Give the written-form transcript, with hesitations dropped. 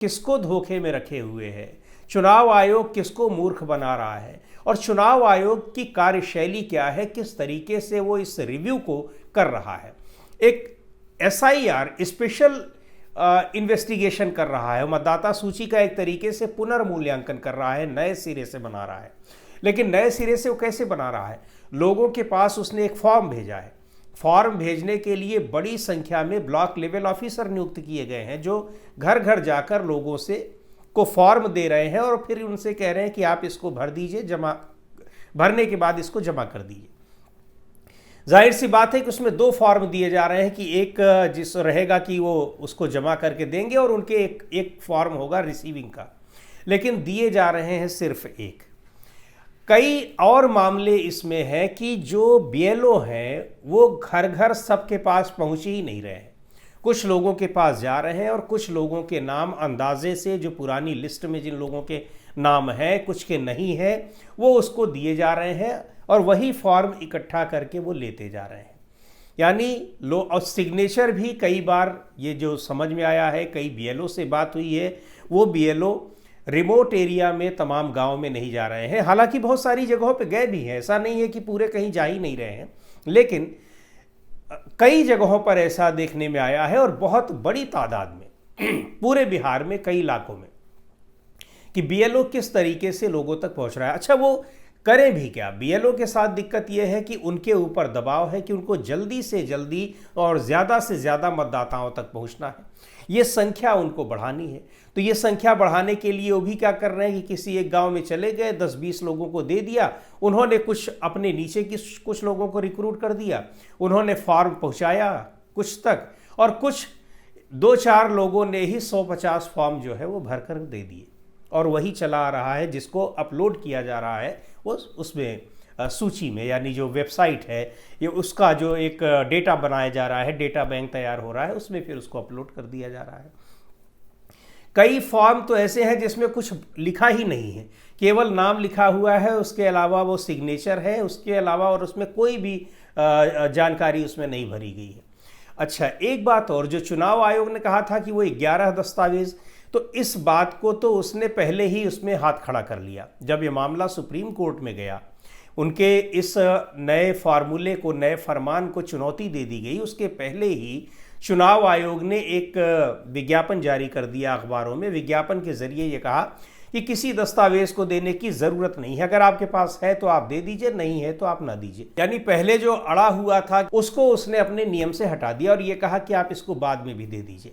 किसको धोखे में रखे हुए है, चुनाव आयोग किसको मूर्ख बना रहा है और चुनाव आयोग की कार्यशैली क्या है, किस तरीके से वो इस रिव्यू को कर रहा है। एक एसआईआर स्पेशल इन्वेस्टिगेशन कर रहा है, मतदाता सूची का एक तरीके से पुनर्मूल्यांकन कर रहा है, नए सिरे से बना रहा है। लेकिन नए सिरे से वो कैसे बना रहा है? लोगों के पास उसने एक फॉर्म भेजा है। फॉर्म भेजने के लिए बड़ी संख्या में ब्लॉक लेवल ऑफिसर नियुक्त किए गए हैं जो घर घर जाकर लोगों से को फॉर्म दे रहे हैं और फिर उनसे कह रहे हैं कि आप इसको भर दीजिए, जमा भरने के बाद इसको जमा कर दीजिए। जाहिर सी बात है कि उसमें दो फॉर्म दिए जा रहे हैं कि एक जिस रहेगा कि वो उसको जमा करके देंगे और उनके एक फॉर्म होगा रिसीविंग का, लेकिन दिए जा रहे हैं सिर्फ एक। कई और मामले इसमें है कि जो बीएलओ हैं वो घर घर सबके पास पहुंच ही नहीं रहे हैं। कुछ लोगों के पास जा रहे हैं और कुछ लोगों के नाम अंदाजे से, जो पुरानी लिस्ट में जिन लोगों के नाम हैं कुछ के नहीं है, वो उसको दिए जा रहे हैं और वही फॉर्म इकट्ठा करके वो लेते जा रहे हैं। यानी और सिग्नेचर भी कई बार ये जो समझ में आया है, कई बीएलओ से बात हुई है, वो बीएलओ रिमोट एरिया में तमाम गांव में नहीं जा रहे हैं। हालांकि बहुत सारी जगहों पे गए भी हैं, ऐसा नहीं है कि पूरे कहीं जा ही नहीं रहे हैं, लेकिन कई जगहों पर ऐसा देखने में आया है और बहुत बड़ी तादाद में पूरे बिहार में कई इलाकों में कि बीएलओ किस तरीके से लोगों तक पहुंच रहा है। अच्छा, वो करें भी क्या? बीएलओ के साथ दिक्कत यह है कि उनके ऊपर दबाव है कि उनको जल्दी से जल्दी और ज़्यादा से ज़्यादा मतदाताओं तक पहुंचना है, ये संख्या उनको बढ़ानी है। तो ये संख्या बढ़ाने के लिए वो भी क्या कर रहे हैं कि किसी एक गांव में चले गए, 10-20 लोगों को दे दिया, उन्होंने कुछ अपने नीचे की कुछ लोगों को रिक्रूट कर दिया, उन्होंने फॉर्म पहुंचाया कुछ तक, और कुछ 2-4 लोगों ने ही 150 फॉर्म जो है वो भर कर दे दिए और वही चला आ रहा है, जिसको अपलोड किया जा रहा है वो उसमें सूची में, यानी जो वेबसाइट है ये उसका जो एक डेटा बनाया जा रहा है, डेटा बैंक तैयार हो रहा है, उसमें फिर उसको अपलोड कर दिया जा रहा है। कई फॉर्म तो ऐसे हैं जिसमें कुछ लिखा ही नहीं है, केवल नाम लिखा हुआ है, उसके अलावा वो सिग्नेचर है, उसके अलावा और उसमें कोई भी जानकारी उसमें नहीं भरी गई है। अच्छा, एक बात और, जो चुनाव आयोग ने कहा था कि वो 11 दस्तावेज, तो इस बात को तो उसने पहले ही उसमें हाथ खड़ा कर लिया। जब ये मामला सुप्रीम कोर्ट में गया, उनके इस नए फार्मूले को, नए फरमान को चुनौती दे दी गई, उसके पहले ही चुनाव आयोग ने एक विज्ञापन जारी कर दिया अखबारों में। विज्ञापन के जरिए ये कहा कि किसी दस्तावेज को देने की जरूरत नहीं है, अगर आपके पास है तो आप दे दीजिए, नहीं है तो आप ना दीजिए। यानी पहले जो अड़ा हुआ था उसको उसने अपने नियम से हटा दिया और ये कहा कि आप इसको बाद में भी दे दीजिए।